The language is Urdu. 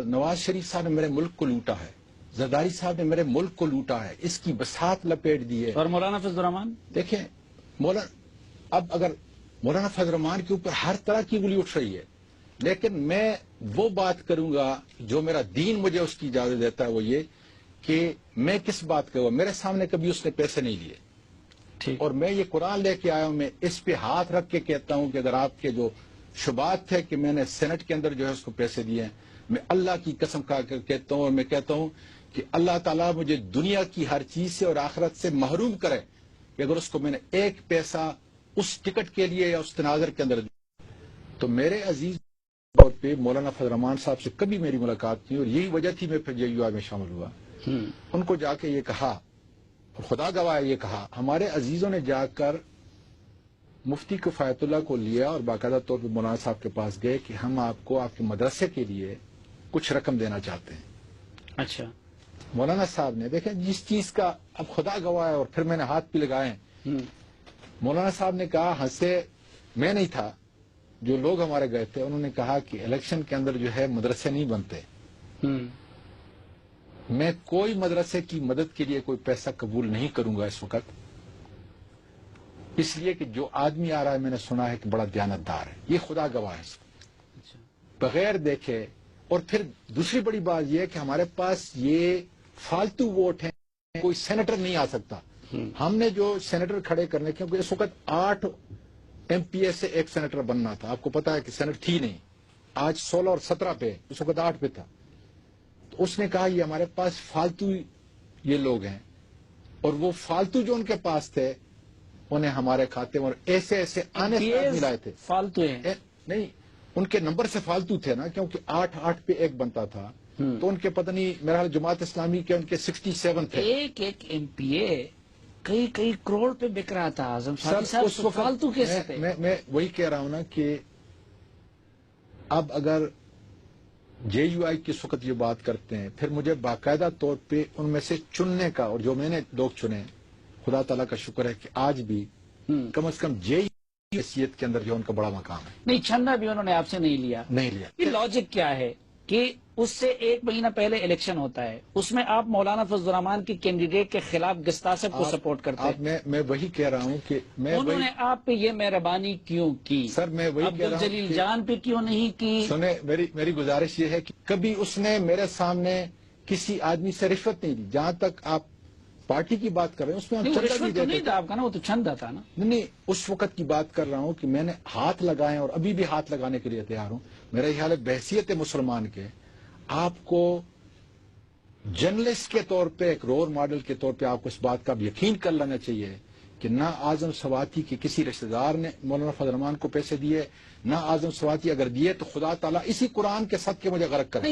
نواز شریف صاحب نے میرے ملک کو لوٹا ہے، زرداری صاحب نے میرے ملک کو لوٹا ہے، اس کی بساط لپیٹ دی ہے. اور مولانا فضل الرحمان دیکھیں اب اگر مولانا فضل الرحمان کے اوپر ہر طرح کی انگلی اٹھ رہی ہے، لیکن میں وہ بات کروں گا جو میرا دین مجھے اس کی اجازت دیتا ہے، وہ یہ کہ میں کس بات کروں. میرے سامنے کبھی اس نے پیسے نہیں لیے، اور میں یہ قرآن لے کے آیا ہوں. میں اس پہ ہاتھ رکھ کے کہتا ہوں کہ اگر آپ کے جو شبہات تھے کہ میں نے سینٹ کے اندر جو ہے اس کو پیسے دیے ہیں، میں اللہ کی قسم کھا کر کہتا ہوں، اور میں کہتا ہوں کہ اللہ تعالیٰ مجھے دنیا کی ہر چیز سے اور آخرت سے محروم کرے کہ اگر اس کو میں نے ایک پیسہ اس ٹکٹ کے لیے یا اس تناظر کے اندر دیا. تو میرے عزیز طور پہ مولانا فضل الرحمان صاحب سے کبھی میری ملاقات نہیں، اور یہی وجہ تھی میں پھر JUI میں شامل ہوا. ان کو جا کے یہ کہا، اور خدا گواہ یہ کہا، ہمارے عزیزوں نے جا کر مفتی کفایت اللہ کو لیا اور باقاعدہ طور پہ مولانا صاحب کے پاس گئے کہ ہم آپ کو آپ کے مدرسے کے لیے کچھ رقم دینا چاہتے ہیں. اچھا. مولانا صاحب نے دیکھیں جس چیز کا اب خدا گواہ ہے، اور پھر میں نے ہاتھ بھی لگائے. مولانا صاحب نے کہا، ہنسے میں نہیں تھا، جو لوگ ہمارے گئے تھے انہوں نے کہا کہ الیکشن کے اندر جو ہے مدرسے نہیں بنتے، میں کوئی مدرسے کی مدد کے لیے کوئی پیسہ قبول نہیں کروں گا اس وقت، اس لیے کہ جو آدمی آ رہا ہے میں نے سنا ہے کہ بڑا دیانتدار ہے. یہ خدا گواہ ہے، بغیر دیکھے. اور پھر دوسری بڑی بات یہ ہے کہ ہمارے پاس یہ فالتو ووٹ ہیں، کوئی سینیٹر نہیں آ سکتا. ہم نے جو سینیٹر کھڑے کرنے، کیونکہ اس وقت 8 MP سے ایک سینیٹر بننا تھا. آپ کو پتا ہے کہ سینٹ تھی نہیں، آج 16 اور 17 پہ، اس وقت 8 پہ تھا. تو اس نے کہا یہ ہمارے پاس فالتو یہ لوگ ہیں، اور وہ فالتو جو ان کے پاس تھے انہیں ہمارے کھاتے میں، اور ایسے ایسے آنے سے ملائے تھے. فالتو ہیں نہیں، ان کے نمبر سے فالتو تھے نا، کیونکہ 8 پہ ایک بنتا تھا. تو ان کے پتہ نہیں، میرا جماعت اسلامی کے ان کے 67 تھے. ایک MPA کئی کروڑ پہ بک رہا تھا. اعظم صاحب اس وقت فالتو کیسے تھے؟ میں وہی کہہ رہا ہوں نا کہ اب اگر JUI کی اس وقت یہ بات کرتے ہیں، پھر مجھے باقاعدہ طور پہ ان میں سے چننے کا، اور جو میں نے لوگ چنے، خدا تعالیٰ کا شکر ہے کہ آج بھی کم از کم JUI حیثیت کے اندر جو ان کا بڑا مقام ہے. نہیں، چھننا بھی انہوں نے آپ سے نہیں لیا. یہ لاجک کیا ہے کہ اس سے 1 مہینہ پہلے الیکشن ہوتا ہے، اس میں آپ مولانا فضل الرحمان کی کینڈیڈیٹ کے خلاف گستاخب کو سپورٹ کرتے ہیں. میں وہی کہہ رہا ہوں کہ انہوں نے آپ پہ یہ مہربانی کیوں کی؟ سر میں وہی کہہ رہا ہوں عبدالجلیل جان پہ کیوں نہیں کی؟ سنیں، میری گزارش یہ ہے کہ کبھی اس نے میرے سامنے کسی آدمی سے رشوت نہیں دی. جہاں تک آپ پارٹی کی بات کر رہے ہیں اس میں ہم چندہ بھی دیتے نہیں تھا آپ کا نا، وہ تو چھندا تھا نا. نہیں، اس وقت کی بات کر رہا ہوں کہ میں نے ہاتھ لگائے اور ابھی بھی ہاتھ لگانے کے لیے تیار ہوں. میرا خیال ہے بحیثیت مسلمان کے آپ کو جرنلسٹ کے طور پہ، ایک رول ماڈل کے طور پہ آپ کو اس بات کا بھی یقین کر لینا چاہیے کہ نہ اعظم سواتی کے کسی رشتہ دار نے مولانا فضل الرحمان کو پیسے دیے، نہ اعظم سواتی اگر دیے تو خدا تعالیٰ اسی قرآن کے صدقے مجھے غرق کرے.